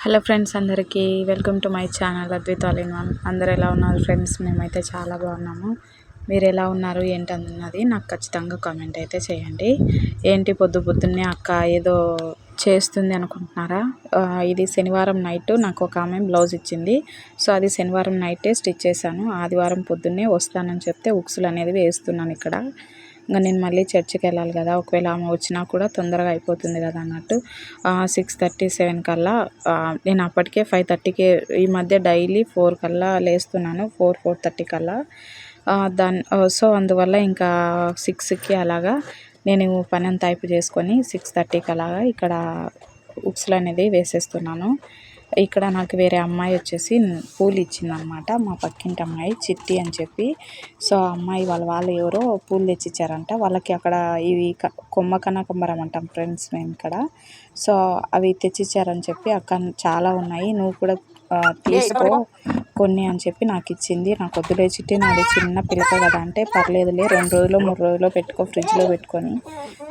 Hello friends, అందరికీ welcome to my channel Advitha all in one. అందరు ఎలా ఉన్నారు ఫ్రెండ్స్? మేమైతే చాలా బాగున్నాము. మీరు ఎలా ఉన్నారు ఏంటన్నది నాకు ఖచ్చితంగా కామెంట్ అయితే చేయండి. ఏంటి పొద్దున్నే అక్క ఏదో చేస్తుంది అనుకుంటున్నారా? ఇది శనివారం నైట్ నాకు ఒక ఆమె బ్లౌజ్ ఇచ్చింది. సో అది శనివారం నైటే స్టిచ్ చేశాను. ఆదివారం పొద్దున్నే వస్తానని చెప్తే ఉక్సులు అనేది వేస్తున్నాను ఇక్కడ. ఇంకా నేను మళ్ళీ చర్చికి వెళ్ళాలి కదా, ఒకవేళ ఆమె వచ్చినా కూడా తొందరగా అయిపోతుంది కదా అన్నట్టు 6:30, 7 కల్లా నేను అప్పటికే 5:30కి ఈ మధ్య డైలీ 4 కల్లా లేస్తున్నాను, 4:30 కల్లా. సో అందువల్ల ఇంకా 6కి అలాగా నేను పని అంతా అయిపోయి చేసుకొని 6:30కి అలాగా ఇక్కడ ఉక్సులు అనేది వేసేస్తున్నాను. ఇక్కడ నాకు వేరే అమ్మాయి వచ్చేసి పూలు ఇచ్చిందనమాట, మా పక్కింటి అమ్మాయి చిట్టి అని చెప్పి. సో ఆ అమ్మాయి వాళ్ళు ఎవరో పూలు తెచ్చిచ్చారంట వాళ్ళకి. అక్కడ ఇవి కొమ్మ కనకాంబరం అంటాం ఫ్రెండ్స్ మేము ఇక్కడ. సో అవి తెచ్చిచ్చారని చెప్పి, అక్క చాలా ఉన్నాయి నువ్వు కూడా తీసుకో కొన్ని అని చెప్పి నాకు ఇచ్చింది. నాకు వద్దులే చిట్టి, నాది చిన్న పిల్లక కదా అంటే, పర్లేదులే 2 రోజులు 3 రోజులు పెట్టుకో ఫ్రిడ్జ్లో పెట్టుకొని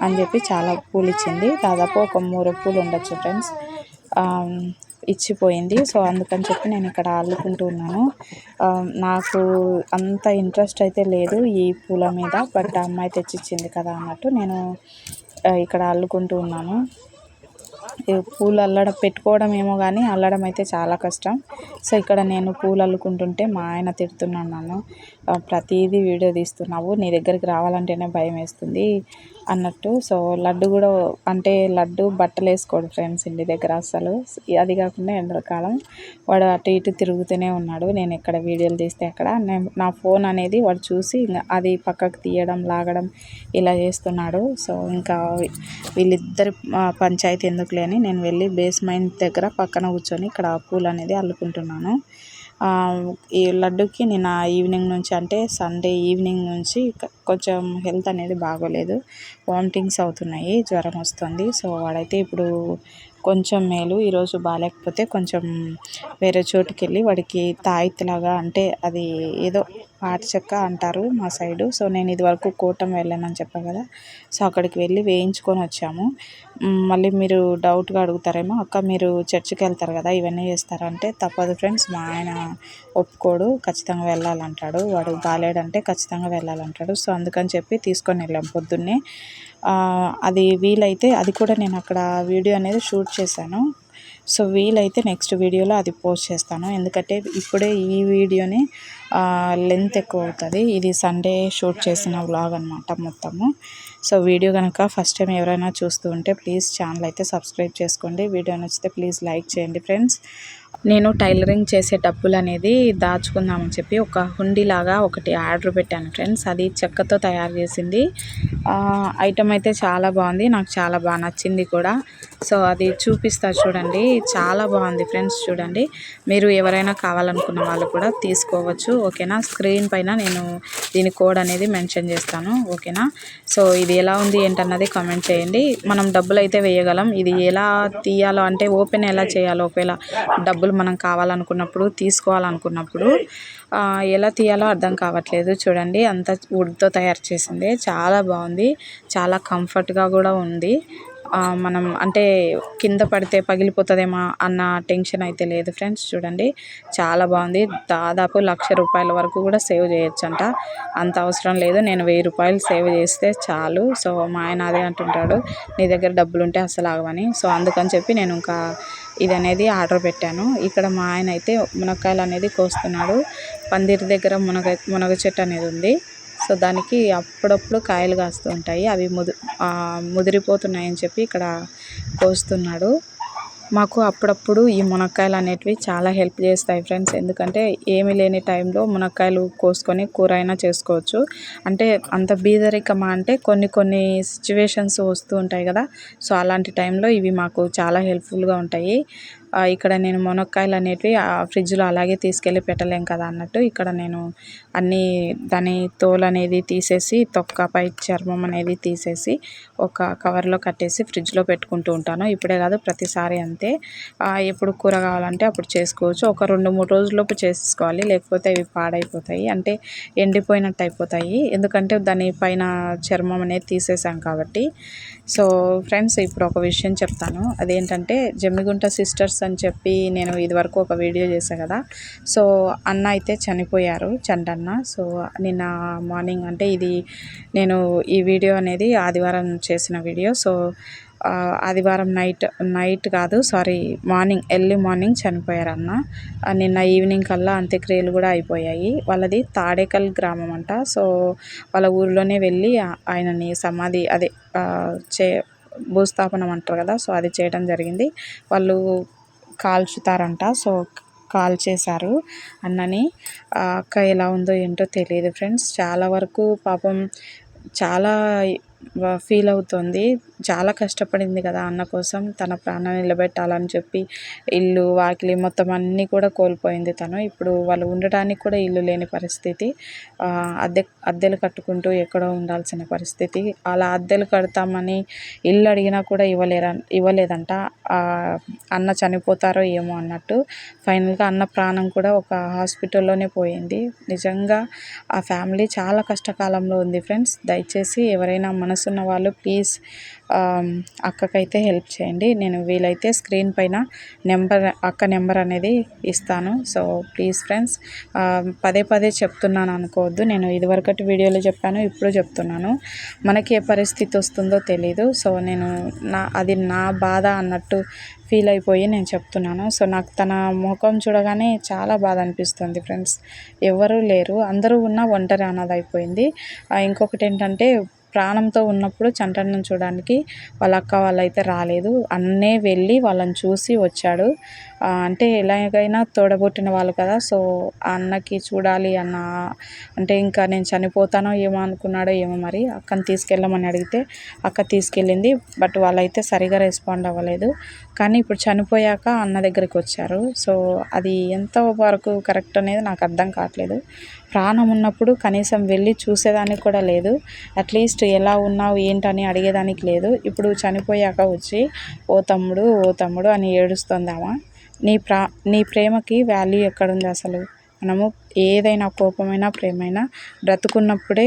అని చెప్పి చాలా పూలు ఇచ్చింది. దాదాపు ఒక 3 పూలు ఉండొచ్చు ఫ్రెండ్స్. ఇచ్చిపోయింది. సో అందుకని చెప్పి నేను ఇక్కడ అల్లుకుంటూ ఉన్నాను. నాకు అంత ఇంట్రెస్ట్ అయితే లేదు ఈ పూల మీద, బట్ అమ్మాయి తెచ్చిచ్చింది కదా అన్నట్టు నేను ఇక్కడ అల్లుకుంటూ ఉన్నాను. పూలు పెట్టుకోవడం ఏమో కానీ అల్లడం అయితే చాలా కష్టం. సో ఇక్కడ నేను పూలు అల్లుకుంటుంటే మా ఆయన తిడుతున్నాను నన్ను, ప్రతిదీ వీడియో తీస్తున్నావు, నీ దగ్గరికి రావాలంటేనే భయం వేస్తుంది అన్నట్టు. సో లడ్డు కూడా అంటే లడ్డు బట్టలు వేసుకోడు ఫ్రెండ్స్ ఇంటి దగ్గర అసలు. అది కాకుండా ఎండాకాలం వాడు అటు ఇటు తిరుగుతూనే ఉన్నాడు. నేను ఎక్కడ వీడియోలు తీస్తే అక్కడ నా ఫోన్ అనేది వాడు చూసి అది పక్కకు తీయడం లాగడం ఇలా చేస్తున్నాడు. సో ఇంకా వీళ్ళిద్దరి పంచాయతీ ఎందుకులే అని నేను వెళ్ళి బేస్మెంట్ దగ్గర పక్కన కూర్చొని ఇక్కడ పూలు అనేది అల్లుకుంటున్నాను. ఈ లడ్డుకి నేను ఈవినింగ్ నుంచి అంటే సండే ఈవినింగ్ నుంచి కొంచెం హెల్త్ అనేది బాగోలేదు, వామిటింగ్స్ అవుతున్నాయి, జ్వరం వస్తుంది. సో వాడైతే ఇప్పుడు కొంచెం మేలు. ఈరోజు బాగాలేకపోతే కొంచెం వేరే చోటుకి వెళ్ళి వాడికి తాయిత్లాగా అంటే అది ఏదో పాటి చెక్క అంటారు మా సైడు. సో నేను ఇదివరకు కోటం వెళ్ళానని చెప్పాను కదా, సో అక్కడికి వెళ్ళి వేయించుకొని వచ్చాము. మళ్ళీ మీరు డౌట్గా అడుగుతారేమో, అక్క మీరు చర్చికి వెళ్తారు కదా ఇవన్నీ చేస్తారంటే, తప్పదు ఫ్రెండ్స్, మా ఆయన ఒప్పుకోడు, ఖచ్చితంగా వెళ్ళాలంటాడు. వాడు బాగాలేడంటే ఖచ్చితంగా వెళ్ళాలంటాడు. సో అందుకని చెప్పి తీసుకొని వెళ్ళాం పొద్దున్నే. అది వీలైతే అది కూడా నేను అక్కడ వీడియో అనేది షూట్ చేశాను. సో వీలైతే నెక్స్ట్ వీడియోలో అది పోస్ట్ చేస్తాను, ఎందుకంటే ఇప్పుడే ఈ వీడియోని లెంత్ ఎక్కువ అవుతుంది. ఇది సండే షూట్ చేసిన వ్లాగ్ అనమాట మొత్తము. సో వీడియో కనుక ఫస్ట్ టైం ఎవరైనా చూస్తూ ఉంటే ప్లీజ్ ఛానల్ అయితే సబ్స్క్రైబ్ చేసుకోండి. వీడియో నచ్చితే ప్లీజ్ లైక్ చేయండి ఫ్రెండ్స్. నేను టైలరింగ్ చేసే డబ్బులు అనేది దాచుకుందామని చెప్పి ఒక హుండీలాగా ఒకటి ఆర్డర్ పెట్టాను ఫ్రెండ్స్. అది చెక్కతో తయారు చేసింది ఐటమ్ అయితే చాలా బాగుంది, నాకు చాలా బాగా నచ్చింది కూడా. సో అది చూపిస్తా చూడండి, చాలా బాగుంది ఫ్రెండ్స్. చూడండి, మీరు ఎవరైనా కావాలనుకున్న వాళ్ళు కూడా తీసుకోవచ్చు, ఓకేనా. స్క్రీన్ పైన నేను దీని కోడ్ అనేది మెన్షన్ చేస్తాను, ఓకేనా. సో ఇది ఎలా ఉంది ఏంటన్నది కామెంట్ చేయండి. మనం డబ్బులు అయితే వేయగలం. ఇది ఎలా తీయాలో అంటే ఓపెన్ ఎలా చేయాలో, ఒకవేళ డబ్బులు మనం కావాలనుకున్నప్పుడు తీసుకోవాలనుకున్నప్పుడు ఎలా తీయాలో అర్థం కావట్లేదు. చూడండి, అంతా వుడ్తో తయారు చేసింది, చాలా బాగుంది, చాలా కంఫర్ట్గా కూడా ఉంది. మనం అంటే కింద పడితే పగిలిపోతుందేమో అన్న టెన్షన్ అయితే లేదు ఫ్రెండ్స్. చూడండి, చాలా బాగుంది. దాదాపు 1,00,000 రూపాయల వరకు కూడా సేవ్ చేయొచ్చంట. అంత అవసరం లేదు, నేను 1000 రూపాయలు సేవ్ చేస్తే చాలు. సో మా ఆయన అదే అంటుంటాడు, నీ దగ్గర డబ్బులు ఉంటే అసలు ఆగవని. సో అందుకని చెప్పి నేను ఇంకా ఇది అనేది ఆర్డర్ పెట్టాను. ఇక్కడ మా ఆయన అయితే మునక్కాయలు అనేది కోస్తున్నాడు. పందిరి దగ్గర మునగ చెట్టు అనేది ఉంది. సో దానికి అప్పుడప్పుడు కాయలు కాస్తూ ఉంటాయి, అవి ముదిరిపోతున్నాయని చెప్పి ఇక్కడ కోస్తున్నాడు. మాకు అప్పుడప్పుడు ఈ మునక్కాయలు అనేటివి చాలా హెల్ప్ చేస్తాయి ఫ్రెండ్స్, ఎందుకంటే ఏమీ లేని టైంలో మునక్కాయలు కోసుకొని కూర అయినా చేసుకోవచ్చు. అంటే అంత బీదరికమా అంటే కొన్ని సిచ్యువేషన్స్ వస్తూ ఉంటాయి కదా, సో అలాంటి టైంలో ఇవి మాకు చాలా హెల్ప్ఫుల్గా ఉంటాయి. ఇక్కడ నేను మునక్కాయలు అనేటివి ఫ్రిడ్జ్లో అలాగే తీసుకెళ్ళి పెట్టలేం కదా అన్నట్టు, ఇక్కడ నేను అన్నీ దాని తోలు అనేది తీసేసి తొక్కపై చర్మం అనేది తీసేసి ఒక కవర్లో కట్టేసి ఫ్రిడ్జ్లో పెట్టుకుంటూ ఉంటాను. ఇప్పుడే కాదు ప్రతిసారి అంతే. ఎప్పుడు కూర కావాలంటే అప్పుడు చేసుకోవచ్చు. ఒక 2-3 రోజుల్లోపు చేసుకోవాలి, లేకపోతే ఇవి పాడైపోతాయి, అంటే ఎండిపోయినట్టు అయిపోతాయి. ఎందుకంటే దాని పైన చర్మం అనేది తీసేసాం కాబట్టి. సో ఫ్రెండ్స్, ఇప్పుడు ఒక విషయం చెప్తాను. అదేంటంటే జమ్మిగుంట సిస్టర్స్ అని చెప్పి నేను ఇదివరకు ఒక వీడియో చేశాను కదా. సో అన్న అయితే చనిపోయారు, చంటన్న. సో నిన్న మార్నింగ్, అంటే ఇది నేను ఈ వీడియో అనేది ఆదివారం చేసిన వీడియో. సో ఆదివారం నైట్ కాదు, సారీ, ఎర్లీ మార్నింగ్ చనిపోయారు అన్న. నిన్న ఈవినింగ్ కల్లా అంత్యక్రియలు కూడా అయిపోయాయి. వాళ్ళది తాడేకల్ గ్రామం అంట. సో వాళ్ళ ఊరిలోనే వెళ్ళి ఆయనని సమాధి, అదే భూస్థాపనం అంటారు కదా, సో అది చేయడం జరిగింది. వాళ్ళు కాల్చుతారంట. సో కాల్ చేశారు అన్నని. అక్క ఎలా ఉందో ఏంటో తెలియదు ఫ్రెండ్స్. చాలా వరకు పాపం చాలా ఫీల్ అవుతుంది. చాలా కష్టపడింది కదా అన్న కోసం, తన ప్రాణం నిలబెట్టాలని చెప్పి ఇల్లు వాకిలి మొత్తం అన్నీ కూడా కోల్పోయింది తను. ఇప్పుడు వాళ్ళు ఉండటానికి కూడా ఇల్లు లేని పరిస్థితి. అద్దెలు కట్టుకుంటూ ఎక్కడో ఉండాల్సిన పరిస్థితి. అలా అద్దెలు కడతామని ఇల్లు అడిగినా కూడా ఇవ్వలేదంట. అన్న చనిపోతారో ఏమో అన్నట్టు. ఫైనల్గా అన్న ప్రాణం కూడా ఒక హాస్పిటల్లోనే పోయింది. నిజంగా ఆ ఫ్యామిలీ చాలా కష్టకాలంలో ఉంది ఫ్రెండ్స్. దయచేసి ఎవరైనా మనసున్న వాళ్ళు ప్లీజ్ అక్కకైతే హెల్ప్ చేయండి. నేను వీలైతే స్క్రీన్ పైన అక్క నెంబర్ అనేది ఇస్తాను. సో ప్లీజ్ ఫ్రెండ్స్, పదే చెప్తున్నాను అనుకోవద్దు. నేను ఇదివరకటి వీడియోలో చెప్పాను, ఇప్పుడు చెప్తున్నాను. మనకి ఏ పరిస్థితి వస్తుందో తెలీదు. సో నేను అది నా బాధ అన్నట్టు ఫీల్ అయిపోయి నేను చెప్తున్నాను. సో నాకు తన ముఖం చూడగానే చాలా బాధ అనిపిస్తుంది ఫ్రెండ్స్. ఎవరు లేరు, అందరూ ఉన్న ఒంటరి అనాథ అయిపోయింది. ఇంకొకటి ఏంటంటే, ప్రాణంతో ఉన్నప్పుడు చంటన్నను చూడడానికి వాళ్ళ అక్క వాళ్ళైతే రాలేదు. అన్నే వెళ్ళి వాళ్ళని చూసి వచ్చాడు. అంటే ఎలాగైనా తోడబుట్టిన వాళ్ళు కదా. సో ఆ అన్నకి చూడాలి అన్న, అంటే ఇంకా నేను చనిపోతానో ఏమో అనుకున్నాడో ఏమో మరి. అక్కని తీసుకెళ్ళమని అడిగితే అక్క తీసుకెళ్ళింది. బట్ వాళ్ళైతే సరిగా రెస్పాండ్ అవ్వలేదు. కానీ ఇప్పుడు చనిపోయాక అన్న దగ్గరికి వచ్చారు. సో అది ఎంతవరకు కరెక్ట్ అనేది నాకు అర్థం కావట్లేదు. ప్రాణం ఉన్నప్పుడు కనీసం వెళ్ళి చూసేదానికి కూడా లేదు. అట్లీస్ట్ ఎలా ఉన్నావు ఏంటని అడిగేదానికి లేదు. ఇప్పుడు చనిపోయాక వచ్చి ఓ తమ్ముడు అని ఏడుస్తుందామా. నీ ప్రేమకి వాల్యూ ఎక్కడుంది అసలు? మనము ఏదైనా కోపమైనా ప్రేమైనా బ్రతుకున్నప్పుడే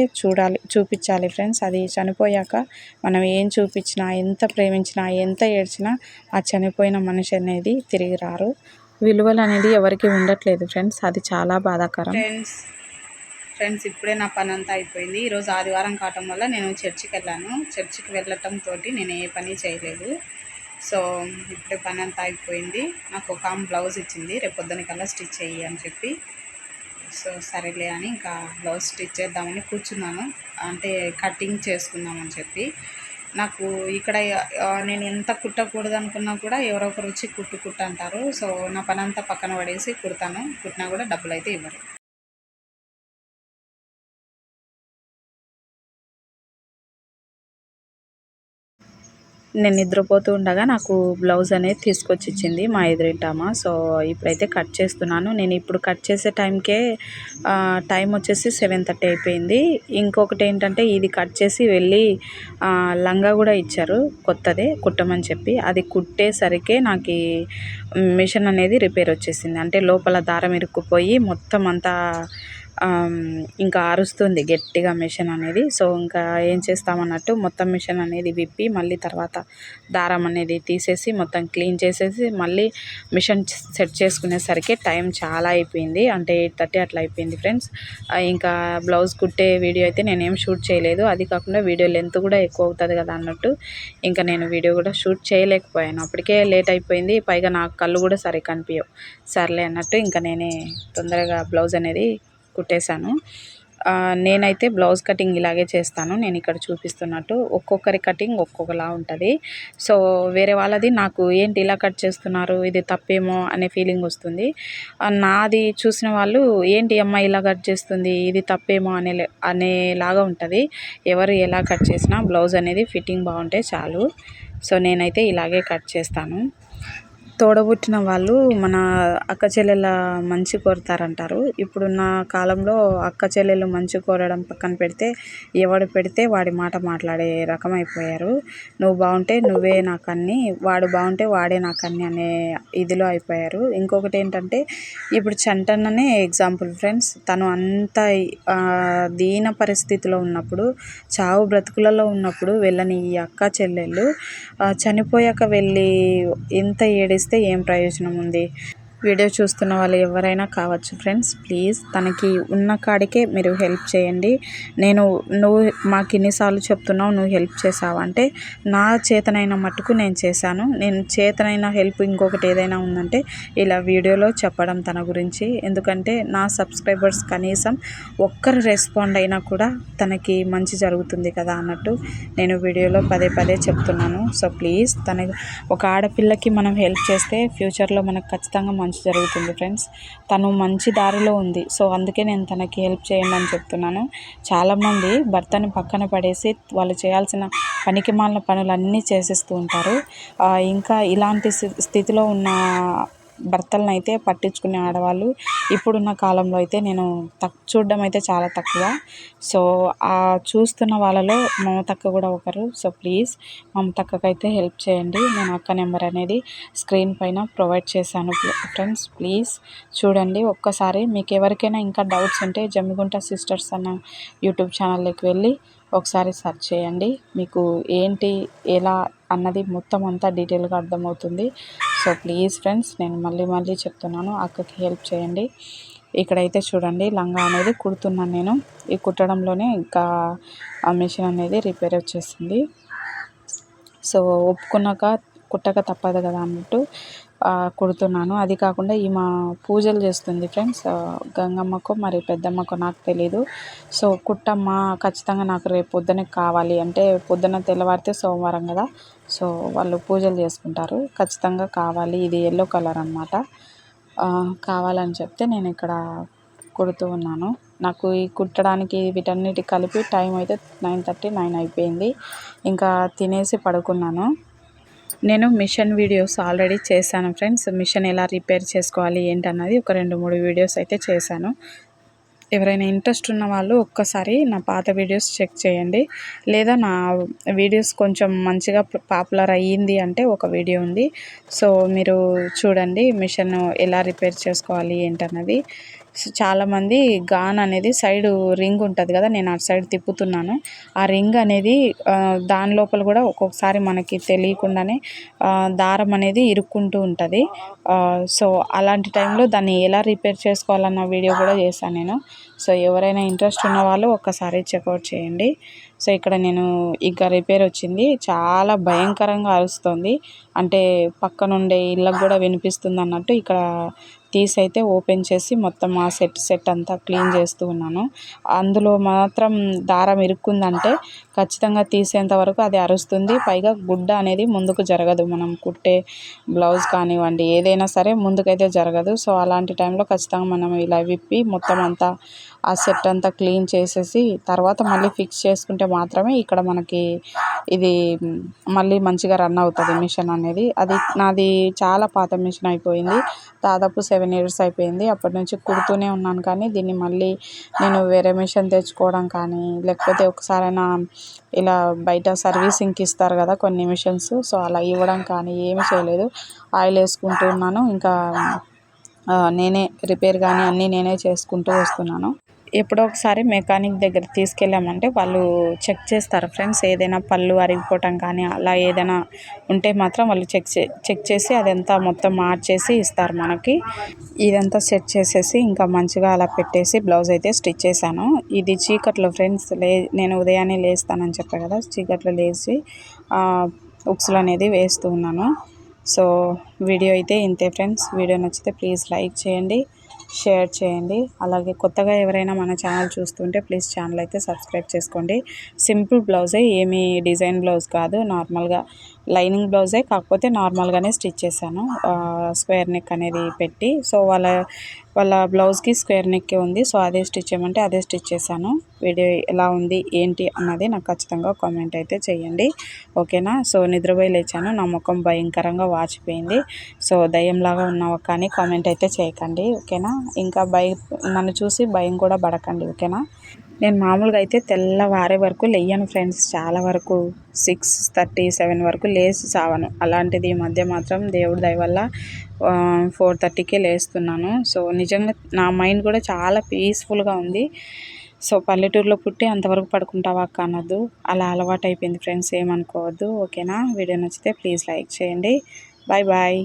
చూపించాలి ఫ్రెండ్స్. అది చనిపోయాక మనం ఏం చూపించినా, ఎంత ప్రేమించినా, ఎంత ఏడ్చినా ఆ చనిపోయిన మనిషి అనేది తిరిగి రారు. విలువలు అనేది ఎవరికి ఉండట్లేదు ఫ్రెండ్స్. అది చాలా బాధాకరం. ఫ్రెండ్స్ ఇప్పుడే నా పని అంతా అయిపోయింది. ఈరోజు ఆదివారం కావటం వల్ల నేను చర్చికి వెళ్ళాను. చర్చికి వెళ్ళటంతో నేను ఏ పని చేయలేదు. సో ఇప్పుడే పని అంతా అయిపోయింది. నాకు ఒక ఆమె బ్లౌజ్ ఇచ్చింది, రేపు పొద్దునకల్లా స్టిచ్ చెయ్యి అని చెప్పి. సో సరేలే అని ఇంకా బ్లౌజ్ స్టిచ్ చేద్దామని కూర్చున్నాను. అంటే కటింగ్ చేసుకుందామని చెప్పి. నాకు ఇక్కడ నేను ఎంత కుట్టకూడదు అనుకున్నా కూడా ఎవరో ఒకరు వచ్చి కుట్టు అంటారు. సో నా పని అంతా పక్కన పడేసి కుడతాను. కుట్టినా కూడా డబ్బులు అయితే ఇవ్వరు. నేను నిద్రపోతూ ఉండగా నాకు బ్లౌజ్ అనేది తీసుకొచ్చి ఇచ్చింది మా ఎదురింటామా. సో ఇప్పుడైతే కట్ చేస్తున్నాను. నేను ఇప్పుడు కట్ చేసే టైం వచ్చేసి 7:30 అయిపోయింది. ఇంకొకటి ఏంటంటే, ఇది కట్ చేసి వెళ్ళి లంగా కూడా ఇచ్చారు కొత్తదే కుట్టమని చెప్పి. అది కుట్టేసరికి నాకు మిషన్ అనేది రిపేర్ వచ్చేసింది. అంటే లోపల దారం ఇరుక్కుపోయి మొత్తం అంతా ఇంకా అరుస్తుంది గట్టిగా మిషన్ అనేది. సో ఇంకా ఏం చేస్తామన్నట్టు మొత్తం మిషన్ అనేది విప్పి మళ్ళీ తర్వాత దారం అనేది తీసేసి మొత్తం క్లీన్ చేసేసి మళ్ళీ మిషన్ సెట్ చేసుకునేసరికి టైం చాలా అయిపోయింది. అంటే 8:30 అట్లా అయిపోయింది ఫ్రెండ్స్. ఇంకా బ్లౌజ్ కుట్టే వీడియో అయితే నేనేం షూట్ చేయలేదు. అది కాకుండా వీడియో లెంత్ కూడా ఎక్కువ అవుతుంది కదా అన్నట్టు ఇంకా నేను వీడియో కూడా షూట్ చేయలేకపోయాను. అప్పటికే లేట్ అయిపోయింది. పైగా నాకు కళ్ళు కూడా సరిగ్గా కనిపించవు. సర్లే అన్నట్టు ఇంకా నేనే తొందరగా బ్లౌజ్ అనేది కుట్టేశాను. నేనైతే బ్లౌజ్ కటింగ్ ఇలాగే చేస్తాను. నేను ఇక్కడ చూపిస్తున్నట్టు ఒక్కొక్కరి కటింగ్ ఒక్కొక్కలా ఉంటుంది. సో వేరే వాళ్ళది నాకు ఏంటి ఇలా కట్ చేస్తున్నారు, ఇది తప్పేమో అనే ఫీలింగ్ వస్తుంది. నాది చూసిన వాళ్ళు ఏంటి అమ్మాయి ఇలా కట్ చేస్తుంది, ఇది తప్పేమో అనేలాగా ఉంటుంది. ఎవరు ఎలా కట్ చేసినా బ్లౌజ్ అనేది ఫిట్టింగ్ బాగుంటే చాలు. సో నేనైతే ఇలాగే కట్ చేస్తాను. తోడబుట్టిన వాళ్ళు మన అక్క చెల్లెళ్ళ మంచి కోరుతారంటారు. ఇప్పుడున్న కాలంలో అక్క చెల్లెళ్ళు మంచి కోరడం పక్కన పెడితే ఎవడు పెడితే వాడి మాట మాట్లాడే రకం అయిపోయారు. నువ్వు బాగుంటే నువ్వే నాకన్నీ, వాడు బాగుంటే వాడే నాకన్నీ అనే ఇదిలో అయిపోయారు. ఇంకొకటి ఏంటంటే ఇప్పుడు చంటన్ననే ఎగ్జాంపుల్ ఫ్రెండ్స్. తను అంత దీన పరిస్థితిలో ఉన్నప్పుడు, చావు బ్రతుకులలో ఉన్నప్పుడు వెళ్ళని ఈ అక్క చెల్లెళ్ళు చనిపోయాక వెళ్ళి ఇంత ఏడిస్తే ఏం ప్రయోజనం ఉంది? వీడియో చూస్తున్న వాళ్ళు ఎవరైనా కావచ్చు ఫ్రెండ్స్, ప్లీజ్ తనకి ఉన్న కాడికే మీరు హెల్ప్ చేయండి. నువ్వు మాకు ఇన్నిసార్లు చెప్తున్నావు, నువ్వు హెల్ప్ చేసావా అంటే నా చేతనైన మట్టుకు నేను చేశాను. నేను చేతనైన హెల్ప్ ఇంకొకటి ఏదైనా ఉందంటే ఇలా వీడియోలో చెప్పడం తన గురించి. ఎందుకంటే నా సబ్స్క్రైబర్స్ కనీసం ఒక్కరు రెస్పాండ్ అయినా కూడా తనకి మంచి జరుగుతుంది కదా అన్నట్టు నేను వీడియోలో పదే పదే చెప్తున్నాను. సో ప్లీజ్ ఒక ఆడపిల్లకి మనం హెల్ప్ చేస్తే ఫ్యూచర్లో మనకు ఖచ్చితంగా మంచి జరుగుతుంది ఫ్రెండ్స్. తను మంచి దారిలో ఉంది. సో అందుకే నేను తనకి హెల్ప్ చేయండి అని చెప్తున్నాను. చాలామంది భర్తని పక్కన పడేసి వాళ్ళు చేయాల్సిన పనికిమాలిన పనులన్నీ చేసేస్తూ ఉంటారు. ఇంకా ఇలాంటి స్థితిలో ఉన్న భర్తలను అయితే పట్టించుకునే ఆడవాళ్ళు ఇప్పుడున్న కాలంలో అయితే నేను చూడడం అయితే చాలా తక్కువ. సో చూస్తున్న వాళ్ళలో మమతక్క కూడా ఒకరు. సో ప్లీజ్ మమతక్కకైతే హెల్ప్ చేయండి. నేను అక్క నెంబర్ అనేది స్క్రీన్ పైన ప్రొవైడ్ చేశాను ఫ్రెండ్స్. ప్లీజ్ చూడండి ఒక్కసారి. మీకు ఎవరికైనా ఇంకా డౌట్స్ ఉంటే జమ్మిగుంట సిస్టర్స్ అన్న యూట్యూబ్ ఛానల్లోకి వెళ్ళి ఒకసారి సెర్చ్ చేయండి. మీకు ఏంటి ఎలా అన్నది మొత్తం అంతా డీటెయిల్గా అర్థమవుతుంది. సో ప్లీజ్ ఫ్రెండ్స్ నేను మళ్ళీ చెప్తున్నాను, అక్కకి హెల్ప్ చేయండి. ఇక్కడైతే చూడండి లంగా అనేది కుడుతున్నాను నేను. ఈ కుట్టడంలోనే ఇంకా ఆ మిషన్ అనేది రిపేర్ వచ్చేసింది. సో ఒప్పుకున్నాక కుట్టక తప్పదు కదా అన్నట్టు కుడుతున్నాను. అది కాకుండా ఈమె పూజలు చేస్తుంది ఫ్రెండ్స్, గంగమ్మకో మరి పెద్దమ్మకో నాకు తెలీదు. సో కుట్టమ్మ ఖచ్చితంగా నాకు రేపు పొద్దునే కావాలి అంటే పొద్దున తెల్లవారితే సోమవారం కదా, సో వాళ్ళు పూజలు చేసుకుంటారు, ఖచ్చితంగా కావాలి. ఇది ఎల్లో కలర్ అన్నమాట. కావాలని చెప్తే నేను ఇక్కడ కుడుతూ ఉన్నాను. నాకు ఈ కుట్టడానికి వీటన్నిటి కలిపి టైం అయితే 9:30, 9 అయిపోయింది. ఇంకా తినేసి పడుకున్నాను. నేను మిషన్ వీడియోస్ ఆల్రెడీ చేశాను ఫ్రెండ్స్. మిషన్ ఎలా రిపేర్ చేసుకోవాలి ఏంటన్నది ఒక 2-3 వీడియోస్ అయితే చేశాను. ఎవరైనా ఇంట్రెస్ట్ ఉన్న వాళ్ళు ఒక్కసారి నా పాత వీడియోస్ చెక్ చేయండి. లేదా నా వీడియోస్ కొంచెం మంచిగా పాపులర్ అయ్యింది అంటే ఒక వీడియో ఉంది, సో మీరు చూడండి మిషన్ ఎలా రిపేర్ చేసుకోవాలి ఏంటన్నది. చాలామంది గాన్ అనేది సైడ్ రింగ్ ఉంటుంది కదా, నేను అటు సైడ్ తిప్పుతున్నాను. ఆ రింగ్ అనేది దాని లోపల కూడా ఒక్కొక్కసారి మనకి తెలియకుండానే దారం అనేది ఇరుక్కుంటూ ఉంటుంది. సో అలాంటి టైంలో దాన్ని ఎలా రిపేర్ చేసుకోవాలన్న వీడియో కూడా చేశాను నేను. సో ఎవరైనా ఇంట్రెస్ట్ ఉన్న వాళ్ళు ఒక్కసారి చెక్అవుట్ చేయండి. సో ఇక్కడ నేను ఇంకా రిపేర్ వచ్చింది, చాలా భయంకరంగా అరుస్తుంది. అంటే పక్కనుండే ఇళ్ళకు కూడా వినిపిస్తుంది అన్నట్టు ఇక్కడ తీసైతే ఓపెన్ చేసి మొత్తం ఆ సెట్ అంతా క్లీన్ చేస్తూ ఉన్నాను. అందులో మాత్రం దారం ఇరుక్కుందంటే ఖచ్చితంగా తీసేంత వరకు అది అరుస్తుంది. పైగా గుడ్డ అనేది ముందుకు జరగదు. మనం కుట్టే బ్లౌజ్ కానివ్వండి ఏదైనా సరే ముందుకైతే జరగదు. సో అలాంటి టైంలో ఖచ్చితంగా మనం ఇలా విప్పి మొత్తం అంతా ఆ సెట్ అంతా క్లీన్ చేసేసి తర్వాత మళ్ళీ ఫిక్స్ చేసుకుంటే మాత్రమే ఇక్కడ మనకి ఇది మళ్ళీ మంచిగా రన్ అవుతుంది మిషన్ అనేది. అది నాది చాలా పాత మిషన్ అయిపోయింది, దాదాపు 7 years అయిపోయింది. అప్పటి నుంచి కుడుతూనే ఉన్నాను. కానీ దీన్ని మళ్ళీ నేను వేరే మిషన్ తెచ్చుకోవడం కానీ లేకపోతే ఒకసారైనా ఇలా బయట సర్వీసింగ్కి ఇస్తారు కదా కొన్ని మిషన్స్, సో అలా ఇవ్వడం కానీ ఏమీ చేయలేదు. ఆయిల్ వేసుకుంటూ ఉన్నాను. ఇంకా నేనే రిపేర్ కానీ అన్నీ నేనే చేసుకుంటూ వస్తున్నాను. ఎప్పుడో ఒకసారి మెకానిక్ దగ్గర తీసుకెళ్ళామంటే వాళ్ళు చెక్ చేస్తారు ఫ్రెండ్స్. ఏదైనా పళ్ళు అరిగిపోవటం కానీ అలా ఏదైనా ఉంటే మాత్రం వాళ్ళు చెక్ చేసి అదంతా మొత్తం మార్చేసి ఇస్తారు మనకి. ఇదంతా సెట్ చేసేసి ఇంకా మంచిగా అలా పెట్టేసి బ్లౌజ్ అయితే స్టిచ్ చేశాను. ఇది చీకట్లో ఫ్రెండ్స్, నేను ఉదయాన్నే లేస్తానని చెప్పాను కదా, చీకట్లో లేచి ఉక్సులు అనేది వేస్తూ ఉన్నాను. సో వీడియో అయితే ఇంతే ఫ్రెండ్స్. వీడియో నచ్చితే ప్లీజ్ లైక్ చేయండి, షేర్ చేయండి. అలాగే కొత్తగా ఎవరైనా మన ఛానల్ చూస్తుంటే ప్లీజ్ ఛానల్ అయితే సబ్స్క్రైబ్ చేసుకోండి. సింపుల్ బ్లౌజే, ఏమీ డిజైన్ బ్లౌజ్ కాదు, నార్మల్గా లైనింగ్ బ్లౌజే, కాకపోతే నార్మల్గానే స్టిచ్ చేశాను స్క్వేర్ నెక్ అనేది పెట్టి. సో వాళ్ళ వాళ్ళ బ్లౌజ్కి స్క్వేర్ నెక్కే ఉంది. సో అదే స్టిచ్ చేయమంటే అదే స్టిచ్ చేశాను. వీడియో ఎలా ఉంది ఏంటి అన్నది నాకు ఖచ్చితంగా కామెంట్ అయితే చేయండి, ఓకేనా. సో నిద్రపోయి లేచాను, నా ముఖం భయంకరంగా వాచిపోయింది. సో దయ్యంలాగా ఉన్నావు కానీ కామెంట్ అయితే చేయకండి, ఓకేనా. ఇంకా నన్ను చూసి భయం కూడా పడకండి, ఓకేనా. నేను మామూలుగా అయితే తెల్లవారే వరకు లేయను ఫ్రెండ్స్, చాలా వరకు 6:30, 7 వరకు లేచి చావను. అలాంటిది ఈ మధ్య మాత్రం దేవుడి దయ వల్ల 4:30కే లేస్తున్నాను. సో నిజంగా నా మైండ్ కూడా చాలా పీస్ఫుల్గా ఉంది. సో పల్లెటూరులో పుట్టి అంతవరకు పడుకుంటావా అక్క అనొద్దు, అలా అలవాటు అయిపోయింది ఫ్రెండ్స్, ఏమనుకోవద్దు, ఓకేనా. వీడియో నచ్చితే ప్లీజ్ లైక్ చేయండి. Bye bye.